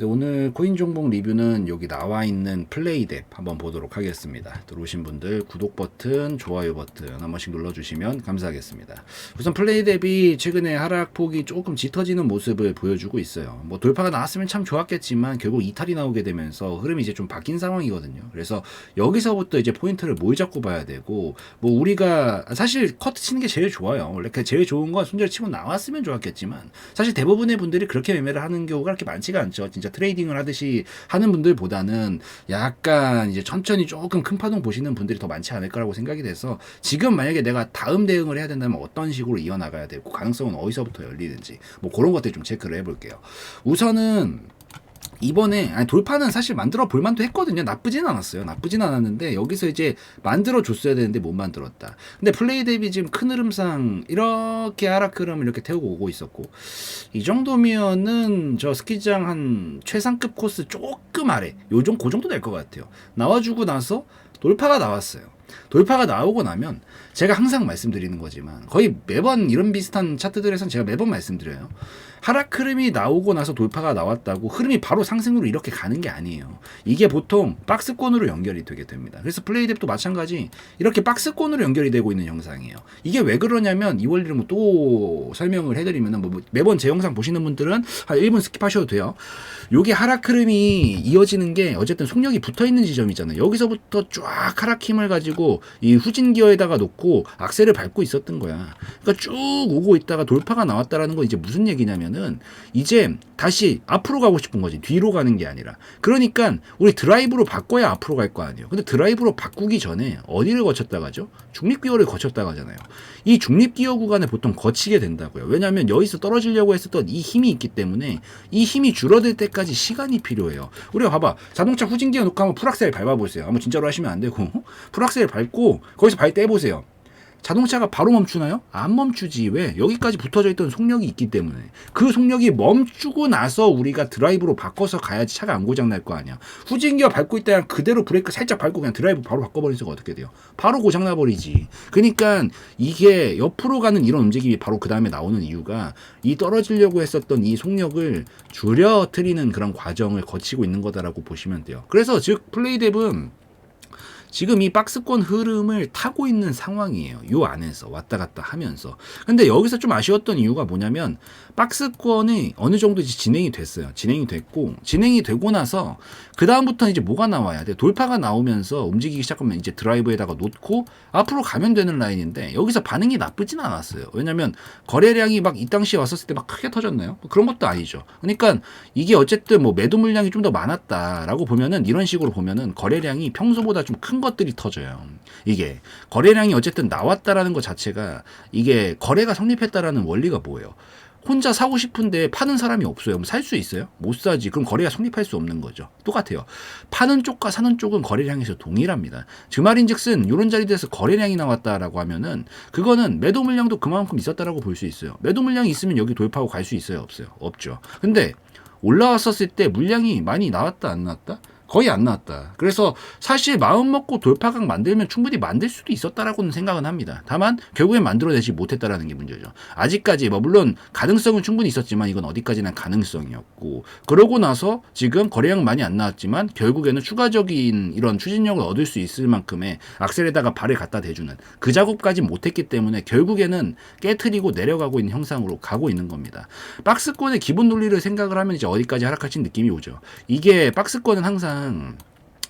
네, 오늘 코인 종목 리뷰는 여기 나와 있는 플레이뎁 한번 보도록 하겠습니다. 들어오신 분들 구독 버튼, 좋아요 버튼 한 번씩 눌러주시면 감사하겠습니다. 우선 플레이뎁이 최근에 하락폭이 조금 짙어지는 모습을 보여주고 있어요. 뭐 돌파가 나왔으면 참 좋았겠지만 결국 이탈이 나오게 되면서 흐름이 이제 좀 바뀐 상황이거든요. 그래서 여기서부터 이제 포인트를 뭘 잡고 봐야 되고, 뭐 우리가 사실 커트 치는 게 제일 좋아요. 원래 제일 좋은 건 손절 치고 나왔으면 좋았겠지만 사실 대부분의 분들이 그렇게 매매를 하는 경우가 그렇게 많지가 않죠. 진짜 트레이딩을 하듯이 하는 분들보다는 약간 이제 천천히 조금 큰 파동 보시는 분들이 더 많지 않을까라고 생각이 돼서, 지금 만약에 내가 다음 대응을 해야 된다면 어떤 식으로 이어나가야 되고 가능성은 어디서부터 열리는지 뭐 그런 것들 좀 체크를 해볼게요. 우선은 이번에 돌파는 사실 만들어 볼만도 했거든요. 나쁘진 않았어요. 나쁘진 않았는데 여기서 이제 만들어 줬어야 되는데 못 만들었다. 근데 플레이뎁이 지금 큰 흐름상 이렇게 하락 흐름을 이렇게 태우고 오고 있었고, 이 정도면은 저 스키장 한 최상급 코스 조금 아래 그 정도 될 것 같아요. 나와주고 나서 돌파가 나왔어요. 돌파가 나오고 나면 제가 항상 말씀드리는 거지만 거의 매번 이런 비슷한 차트들에선 제가 매번 말씀드려요. 하락 흐름이 나오고 나서 돌파가 나왔다고 흐름이 바로 상승으로 이렇게 가는 게 아니에요. 이게 보통 박스권으로 연결이 되게 됩니다. 그래서 플레이뎁도 마찬가지 이렇게 박스권으로 연결이 되고 있는 형상이에요. 이게 왜 그러냐면 이 원리를 뭐 또 설명을 해드리면, 뭐 매번 제 영상 보시는 분들은 한 1분 스킵하셔도 돼요. 요게 하락 흐름이 이어지는 게 어쨌든 속력이 붙어 있는 지점이잖아요. 여기서부터 쫙 하락 힘을 가지고 이 후진 기어에다가 놓고 악셀을 밟고 있었던 거야. 그러니까 쭉 오고 있다가 돌파가 나왔다라는 건 이제 무슨 얘기냐면은 이제 다시 앞으로 가고 싶은 거지, 뒤로 가는 게 아니라. 그러니까 우리 드라이브로 바꿔야 앞으로 갈 거 아니에요. 근데 드라이브로 바꾸기 전에 어디를 거쳤다 가죠? 중립기어를 거쳤다 가잖아요. 이 중립기어 구간을 보통 거치게 된다고요. 왜냐하면 여기서 떨어지려고 했었던 이 힘이 있기 때문에 이 힘이 줄어들 때까지 시간이 필요해요. 우리가 봐봐, 자동차 후진기어 놓고 한번 풀악셀 밟아보세요. 한번 진짜로 하시면 안 되고 풀악셀 밟고 거기서 발 떼보세요. 자동차가 바로 멈추나요? 안 멈추지. 왜? 여기까지 붙어져 있던 속력이 있기 때문에. 그 속력이 멈추고 나서 우리가 드라이브로 바꿔서 가야지 차가 안 고장 날 거 아니야. 후진기어 밟고 있다가 그대로 브레이크 살짝 밟고 그냥 드라이브 바로 바꿔버리니까 어떻게 돼요? 바로 고장 나버리지. 그러니까 이게 옆으로 가는 이런 움직임이 바로 그 다음에 나오는 이유가 이 떨어지려고 했었던 이 속력을 줄여뜨리는 그런 과정을 거치고 있는 거다라고 보시면 돼요. 그래서 즉 플레이뎁은 지금 이 박스권 흐름을 타고 있는 상황이에요. 요 안에서 왔다 갔다 하면서. 근데 여기서 좀 아쉬웠던 이유가 뭐냐면 박스권이 어느 정도 이제 진행이 됐어요. 진행이 됐고, 진행이 되고 나서 그 다음부터는 이제 뭐가 나와야 돼? 돌파가 나오면서 움직이기 시작하면 이제 드라이브에다가 놓고 앞으로 가면 되는 라인인데 여기서 반응이 나쁘진 않았어요. 왜냐면 거래량이 막 이 당시에 왔었을 때 막 크게 터졌나요? 그런 것도 아니죠. 그러니까 이게 어쨌든 뭐 매도 물량이 좀 더 많았다라고 보면은, 이런 식으로 보면은 거래량이 평소보다 좀 큰 것들이 터져요. 이게 거래량이 어쨌든 나왔다라는 것 자체가, 이게 거래가 성립했다라는 원리가 뭐예요? 혼자 사고 싶은데 파는 사람이 없어요. 살 수 있어요? 못 사지. 그럼 거래가 성립할 수 없는 거죠. 똑같아요. 파는 쪽과 사는 쪽은 거래량에서 동일합니다. 그 말인즉슨 이런 자리에서 거래량이 나왔다라고 하면은 그거는 매도 물량도 그만큼 있었다라고 볼 수 있어요. 매도 물량이 있으면 여기 돌파하고 갈 수 있어요? 없어요? 없죠. 근데 올라왔었을 때 물량이 많이 나왔다 안 나왔다? 거의 안 나왔다. 그래서 사실 마음 먹고 돌파각 만들면 충분히 만들 수도 있었다라고는 생각은 합니다. 다만 결국엔 만들어내지 못했다라는 게 문제죠. 아직까지 뭐 물론 가능성은 충분히 있었지만 이건 어디까지나 가능성이었고, 그러고 나서 지금 거래량 많이 안 나왔지만 결국에는 추가적인 이런 추진력을 얻을 수 있을 만큼의 악셀에다가 발을 갖다 대주는 그 작업까지 못했기 때문에 결국에는 깨트리고 내려가고 있는 형상으로 가고 있는 겁니다. 박스권의 기본 논리를 생각을 하면 이제 어디까지 하락할지 느낌이 오죠. 이게 박스권은 항상,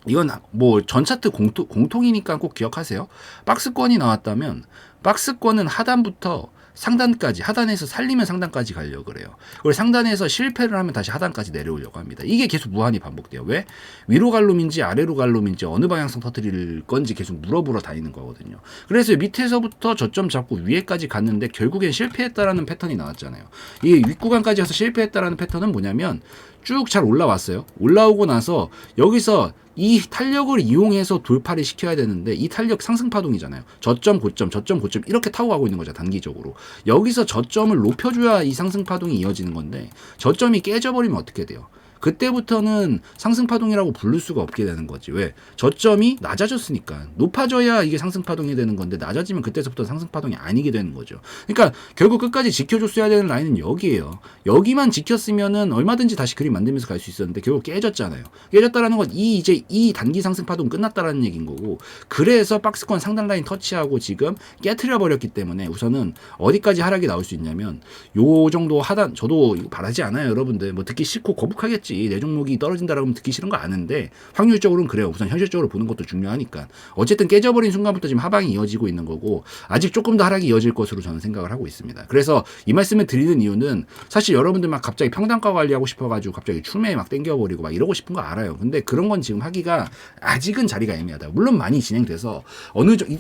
이건 뭐 전 차트 공통이니까 꼭 기억하세요. 박스권이 나왔다면 박스권은 하단부터 상단까지, 하단에서 살리면 상단까지 가려고 그래요. 그리고 상단에서 실패를 하면 다시 하단까지 내려오려고 합니다. 이게 계속 무한히 반복돼요. 왜? 위로 갈 놈인지 아래로 갈 놈인지 어느 방향성 터뜨릴 건지 계속 물어보러 다니는 거거든요. 그래서 밑에서부터 저점 잡고 위에까지 갔는데 결국엔 실패했다라는 패턴이 나왔잖아요. 이 윗구간까지 가서 실패했다라는 패턴은 뭐냐면 쭉 잘 올라왔어요. 올라오고 나서 여기서 이 탄력을 이용해서 돌파를 시켜야 되는데 이 탄력 상승 파동이잖아요. 저점 고점 저점 고점 이렇게 타고 가고 있는 거죠. 단기적으로 여기서 저점을 높여줘야 이 상승 파동이 이어지는 건데 저점이 깨져버리면 어떻게 돼요? 그때부터는 상승파동이라고 부를 수가 없게 되는 거지. 왜? 저점이 낮아졌으니까. 높아져야 이게 상승파동이 되는 건데 낮아지면 그때서부터 상승파동이 아니게 되는 거죠. 그러니까 결국 끝까지 지켜줬어야 되는 라인은 여기예요. 여기만 지켰으면은 얼마든지 다시 그림 만들면서 갈 수 있었는데 결국 깨졌잖아요. 깨졌다라는 건 이제 이 단기 상승파동 끝났다라는 얘기인 거고, 그래서 박스권 상단 라인 터치하고 지금 깨트려 버렸기 때문에 우선은 어디까지 하락이 나올 수 있냐면 요 정도 하단, 저도 이거 바라지 않아요 여러분들. 뭐 듣기 싫고 거북하겠지. 내 종목이 떨어진다라고 하면 듣기 싫은 거 아는데 확률적으로는 그래요. 우선 현실적으로 보는 것도 중요하니까. 어쨌든 깨져버린 순간부터 지금 하방이 이어지고 있는 거고, 아직 조금 더 하락이 이어질 것으로 저는 생각을 하고 있습니다. 그래서 이 말씀을 드리는 이유는 사실 여러분들 막 갑자기 평단가 관리하고 싶어가지고 갑자기 출매에 막 땡겨버리고 막 이러고 싶은 거 알아요. 근데 그런 건 지금 하기가 아직은 자리가 애매하다. 물론 많이 진행돼서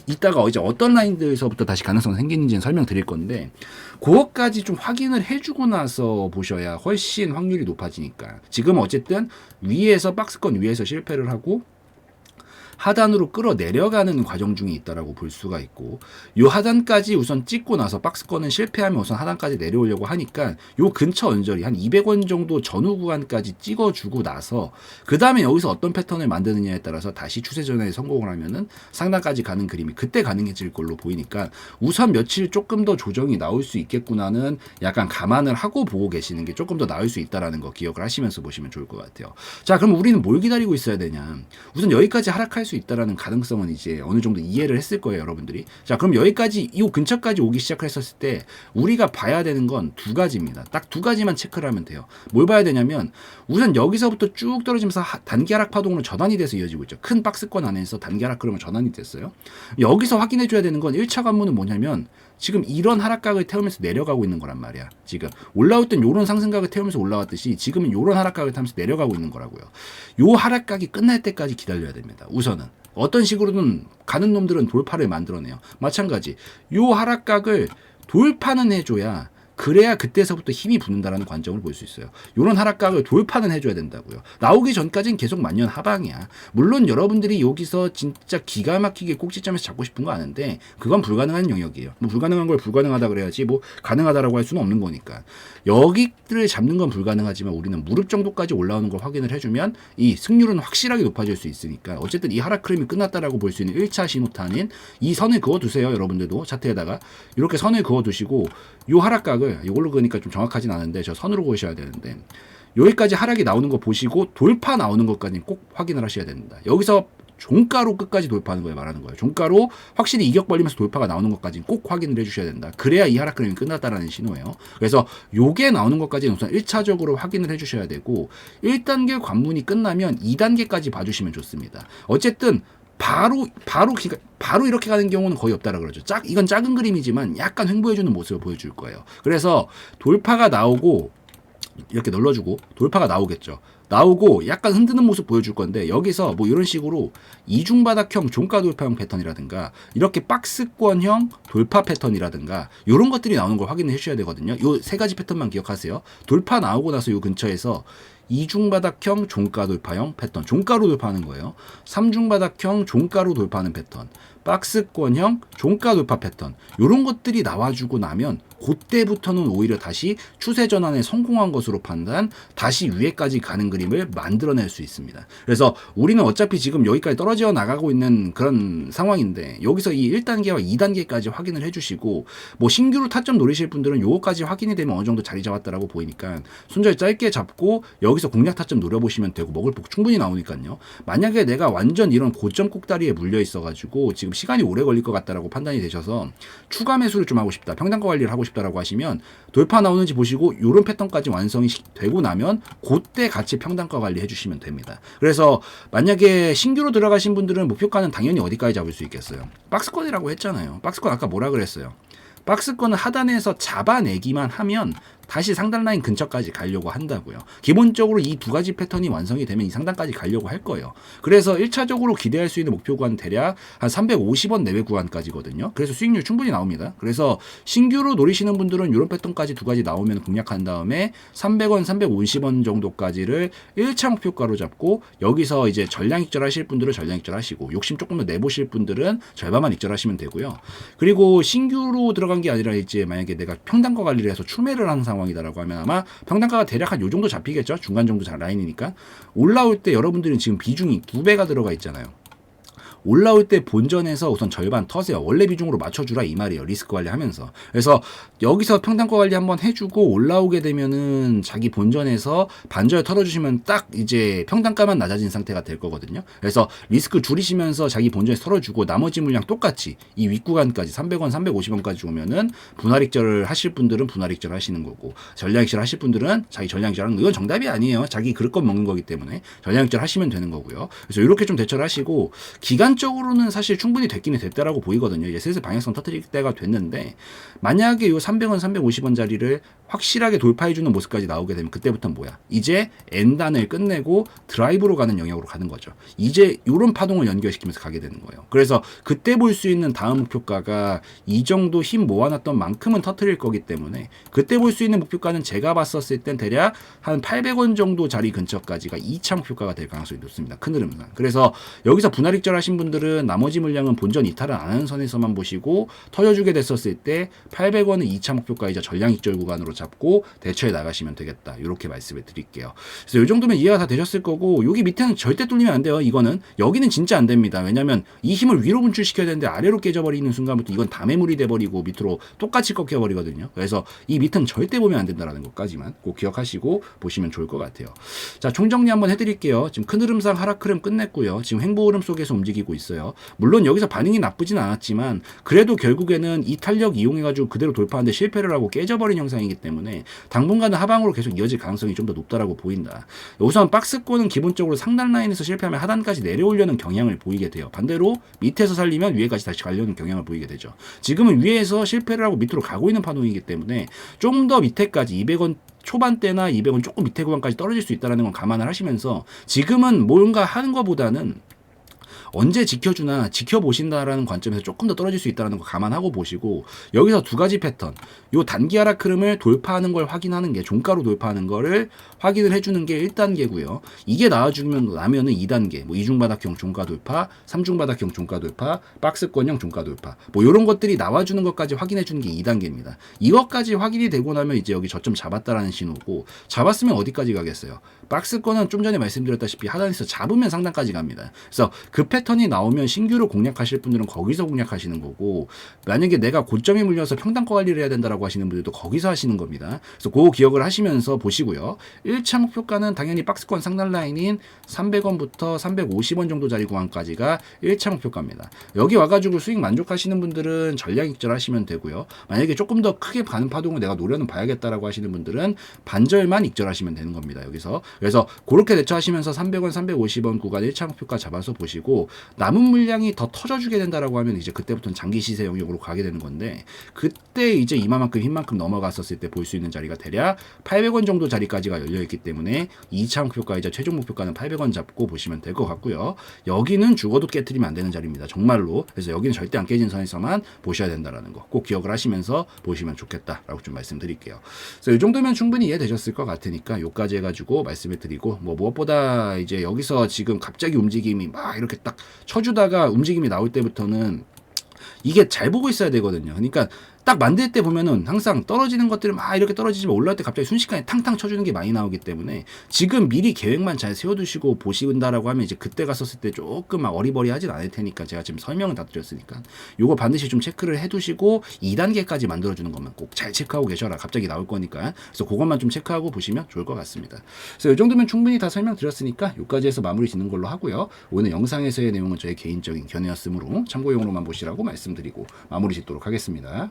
이따가 이제 어떤 라인들에서부터 다시 가능성이 생기는지는 설명드릴 건데, 그것까지 좀 확인을 해주고 나서 보셔야 훨씬 확률이 높아지니까. 지금 어쨌든 위에서 박스권 위에서 실패를 하고 하단으로 끌어내려가는 과정 중에 있다라고 볼 수가 있고, 요 하단까지 우선 찍고 나서 박스권은 실패하면 우선 하단까지 내려오려고 하니까 요 근처 언저리 한 200원 정도 전후 구간까지 찍어주고 나서 그 다음에 여기서 어떤 패턴을 만드느냐에 따라서 다시 추세 전환에 성공을 하면은 상단까지 가는 그림이 그때 가능해질 걸로 보이니까 우선 며칠 조금 더 조정이 나올 수 있겠구나는 약간 감안을 하고 보고 계시는 게 조금 더 나을 수 있다라는 거 기억을 하시면서 보시면 좋을 것 같아요. 자, 그럼 우리는 뭘 기다리고 있어야 되냐? 우선 여기까지 하락할 수 있다라는 가능성은 이제 어느 정도 이해를 했을 거예요, 여러분들이. 자, 그럼 여기까지 이 근처까지 오기 시작했었을 때 우리가 봐야 되는 건 두 가지입니다. 딱 두 가지만 체크를 하면 돼요. 뭘 봐야 되냐면 우선 여기서부터 쭉 떨어지면서 단기 하락 파동으로 전환이 돼서 이어지고 있죠. 큰 박스권 안에서 단기 하락 그러면 전환이 됐어요. 여기서 확인해 줘야 되는 건 1차 관문은 뭐냐면 지금 이런 하락각을 태우면서 내려가고 있는 거란 말이야. 지금 올라올 땐 요런 상승각을 태우면서 올라왔듯이 지금은 요런 하락각을 타면서 내려가고 있는 거라고요. 요 하락각이 끝날 때까지 기다려야 됩니다. 우선은 어떤 식으로든 가는 놈들은 돌파를 만들어내요. 마찬가지 요 하락각을 돌파는 해줘야, 그래야 그때서부터 힘이 붙는다라는 관점을 볼 수 있어요. 이런 하락각을 돌파는 해줘야 된다고요. 나오기 전까지는 계속 만년 하방이야. 물론 여러분들이 여기서 진짜 기가 막히게 꼭지점에서 잡고 싶은 거 아는데 그건 불가능한 영역이에요. 뭐 불가능한 걸 불가능하다 그래야지 뭐 가능하다라고 할 수는 없는 거니까. 여기를 잡는 건 불가능하지만 우리는 무릎 정도까지 올라오는 걸 확인을 해주면 이 승률은 확실하게 높아질 수 있으니까 어쨌든 이 하락 흐름이 끝났다라고 볼 수 있는 1차 신호탄인 이 선을 그어두세요. 여러분들도 차트에다가 이렇게 선을 그어두시고 이 하락각을, 이걸로 그러니까 좀 정확하진 않은데 저 선으로 그으셔야 되는데, 여기까지 하락이 나오는 거 보시고 돌파 나오는 것까지는 꼭 확인을 하셔야 됩니다. 여기서 종가로 끝까지 돌파하는 거에 말하는 거예요. 종가로 확실히 이격 벌리면서 돌파가 나오는 것까지는 꼭 확인을 해주셔야 된다. 그래야 이 하락 흐름이 끝났다라는 신호예요. 그래서 요게 나오는 것까지는 우선 1차적으로 확인을 해주셔야 되고, 1단계 관문이 끝나면 2단계까지 봐주시면 좋습니다. 어쨌든 바로 이렇게 가는 경우는 거의 없다라 그러죠. 이건 작은 그림이지만 약간 횡보해주는 모습을 보여줄 거예요. 그래서 돌파가 나오고 이렇게 눌러주고 돌파가 나오겠죠. 나오고 약간 흔드는 모습 보여줄 건데, 여기서 뭐 이런 식으로 이중바닥형 종가 돌파형 패턴이라든가 이렇게 박스권형 돌파 패턴이라든가 이런 것들이 나오는 걸 확인해 주셔야 되거든요. 요 세 가지 패턴만 기억하세요. 돌파 나오고 나서 요 근처에서 이중바닥형 종가 돌파형 패턴, 종가로 돌파하는 거예요. 삼중바닥형 종가로 돌파하는 패턴, 박스권형 종가 돌파 패턴, 이런 것들이 나와주고 나면 그때부터는 오히려 다시 추세 전환에 성공한 것으로 판단, 다시 위에까지 가는 그림을 만들어낼 수 있습니다. 그래서 우리는 어차피 지금 여기까지 떨어져 나가고 있는 그런 상황인데, 여기서 이 1단계와 2단계까지 확인을 해주시고, 뭐 신규로 타점 노리실 분들은 요거까지 확인이 되면 어느 정도 자리 잡았다라고 보이니까 손절 짧게 잡고 여기서 공략 타점 노려보시면 되고, 먹을 복 충분히 나오니까요. 만약에 내가 완전 이런 고점 꼭다리에 물려 있어가지고 지금 시간이 오래 걸릴 것 같다라고 판단이 되셔서 추가 매수를 좀 하고 싶다, 평단가 관리를 하고 싶다라고 하시면 돌파 나오는지 보시고 요런 패턴까지 완성이 되고 나면 그때 같이 평단가 관리 해주시면 됩니다. 그래서 만약에 신규로 들어가신 분들은 목표가는 당연히 어디까지 잡을 수 있겠어요? 박스권이라고 했잖아요. 박스권 아까 뭐라 그랬어요? 박스권은 하단에서 잡아내기만 하면 다시 상단 라인 근처까지 가려고 한다고요. 기본적으로 이 두 가지 패턴이 완성이 되면 이 상단까지 가려고 할 거예요. 그래서 1차적으로 기대할 수 있는 목표 구간 대략 한 350원 내외 구간까지거든요. 그래서 수익률 충분히 나옵니다. 그래서 신규로 노리시는 분들은 이런 패턴까지 두 가지 나오면 공략한 다음에 300원, 350원 정도까지를 1차 목표가로 잡고, 여기서 이제 전량 익절하실 분들은 전량 익절하시고, 욕심 조금 더 내보실 분들은 절반만 익절하시면 되고요. 그리고 신규로 들어간 게 아니라 이제 만약에 내가 평단가 관리를 해서 출매를 하는 상황 상황이다라고 하면 아마 평단가가 대략 한 요 정도 잡히겠죠. 중간 정도 라인이니까. 올라올 때 여러분들은 지금 비중이 2배가 들어가 있잖아요. 올라올 때 본전에서 우선 절반 터세요. 원래 비중으로 맞춰주라 이 말이에요. 리스크 관리하면서. 그래서 여기서 평단가 관리 한번 해주고 올라오게 되면은 자기 본전에서 반절 털어주시면 딱 이제 평단가만 낮아진 상태가 될 거거든요. 그래서 리스크 줄이시면서 자기 본전에서 털어주고 나머지 물량 똑같이 이 윗구간까지 300원, 350원까지 오면은 분할익절을 하실 분들은 분할익절 하시는 거고 전량익절 하실 분들은 자기 전량익절 하는 거. 이건 정답이 아니에요. 자기 그릇 것 먹는 거기 때문에 전량익절 하시면 되는 거고요. 그래서 이렇게 좀 대처를 하시고 기간적으로는 사실 충분히 됐기는 됐다라고 보이거든요. 이제 슬슬 방향성 터뜨릴 때가 됐는데 만약에 요 300원, 350원짜리를 확실하게 돌파해주는 모습까지 나오게 되면 그때부터는 뭐야? 이제 N단을 끝내고 드라이브로 가는 영역으로 가는 거죠. 이제 이런 파동을 연결시키면서 가게 되는 거예요. 그래서 그때 볼 수 있는 다음 목표가가 이 정도 힘 모아놨던 만큼은 터뜨릴 거기 때문에 그때 볼 수 있는 목표가는 제가 봤었을 땐 대략 한 800원 정도 자리 근처까지가 2차 목표가가 될 가능성이 높습니다. 큰 흐름상. 그래서 여기서 분할익절 하신 분들은 나머지 물량은 본전 이탈을 안 하는 선에서만 보시고 터져주게 됐었을 때 800원은 2차 목표가이자 전량익절 구간으로 잡고 대처해 나가시면 되겠다. 이렇게 말씀을 드릴게요. 그래서 이 정도면 이해가 다 되셨을 거고 여기 밑에는 절대 뚫리면 안 돼요. 이거는 여기는 진짜 안 됩니다. 왜냐면 이 힘을 위로 분출시켜야 되는데 아래로 깨져버리는 순간부터 이건 다 매물이 돼버리고 밑으로 똑같이 꺾여버리거든요. 그래서 이 밑은 절대 보면 안 된다라는 것까지만 꼭 기억하시고 보시면 좋을 것 같아요. 자, 총정리 한번 해드릴게요. 지금 큰 흐름상 하락 흐름 끝냈고요. 지금 횡보 흐름 속에서 움직이고 있어요. 물론 여기서 반응이 나쁘진 않았지만 그래도 결국에는 이 탄력 이용해가지고 그대로 돌파하는데 실패를 하고 깨져버린 형상이기 때문에 당분간은 하방으로 계속 이어질 가능성이 좀 더 높다라고 보인다. 우선 박스권은 기본적으로 상단 라인에서 실패하면 하단까지 내려오려는 경향을 보이게 돼요. 반대로 밑에서 살리면 위에까지 다시 가려는 경향을 보이게 되죠. 지금은 위에서 실패를 하고 밑으로 가고 있는 파동이기 때문에 좀 더 밑에까지 200원 초반대나 200원 조금 밑에 구간까지 떨어질 수 있다는 건 감안을 하시면서 지금은 뭔가 하는 것보다는 언제 지켜주나 지켜보신다라는 관점에서 조금 더 떨어질 수 있다는 거 감안하고 보시고 여기서 두 가지 패턴 요 단기 하락 흐름을 돌파하는 걸 확인하는 게 종가로 돌파하는 거를 확인을 해주는 게 1단계고요. 이게 나와주면 나면은 2단계 뭐 이중바닥형 종가 돌파 3중바닥형 종가 돌파 박스권형 종가 돌파 뭐 이런 것들이 나와주는 것까지 확인해주는 게 2단계입니다. 이것까지 확인이 되고 나면 이제 여기 저점 잡았다라는 신호고 잡았으면 어디까지 가겠어요? 박스권은 좀 전에 말씀드렸다시피 하단에서 잡으면 상단까지 갑니다. 그래서 그 패턴이 나오면 신규로 공략하실 분들은 거기서 공략하시는 거고 만약에 내가 고점에 물려서 평단가 관리를 해야 된다라고 하시는 분들도 거기서 하시는 겁니다. 그래서 그거 기억을 하시면서 보시고요. 1차 목표가는 당연히 박스권 상단 라인인 300원부터 350원 정도 자리 구간까지가 1차 목표가입니다. 여기 와가지고 수익 만족하시는 분들은 전략익절 하시면 되고요. 만약에 조금 더 크게 가는 파동을 내가 노려는 봐야겠다라고 하시는 분들은 반절만 익절하시면 되는 겁니다. 여기서 그래서 그렇게 대처하시면서 300원, 350원 구간 1차 목표가 잡아서 보시고 남은 물량이 더 터져주게 된다라고 하면 이제 그때부터는 장기 시세 영역으로 가게 되는 건데 그때 이제 이만큼 힘만큼 넘어갔었을 때 볼 수 있는 자리가 대략 800원 정도 자리까지가 열려있기 때문에 2차 목표가이자 최종 목표가는 800원 잡고 보시면 될 것 같고요. 여기는 죽어도 깨트리면 안 되는 자리입니다. 정말로. 그래서 여기는 절대 안 깨진 선에서만 보셔야 된다라는 거 꼭 기억을 하시면서 보시면 좋겠다라고 좀 말씀드릴게요. 그래서 이 정도면 충분히 이해되셨을 것 같으니까 요까지 해가지고 말씀을 드리고 뭐 무엇보다 이제 여기서 지금 갑자기 움직임이 막 이렇게 딱 쳐주다가 움직임이 나올 때부터는 이게 잘 보고 있어야 되거든요. 그러니까 딱 만들 때 보면은 항상 떨어지는 것들이 막 이렇게 떨어지지만 올라올 때 갑자기 순식간에 탕탕 쳐주는 게 많이 나오기 때문에 지금 미리 계획만 잘 세워두시고 보신다라고 하면 이제 그때 갔었을 때 조금 막 어리버리하진 않을 테니까 제가 지금 설명을 다 드렸으니까 요거 반드시 좀 체크를 해두시고 2단계까지 만들어주는 것만 꼭 잘 체크하고 계셔라. 갑자기 나올 거니까. 그래서 그것만 좀 체크하고 보시면 좋을 것 같습니다. 그래서 이 정도면 충분히 다 설명드렸으니까 요까지 해서 마무리 짓는 걸로 하고요. 오늘 영상에서의 내용은 저의 개인적인 견해였으므로 참고용으로만 보시라고 말씀드리고 마무리 짓도록 하겠습니다.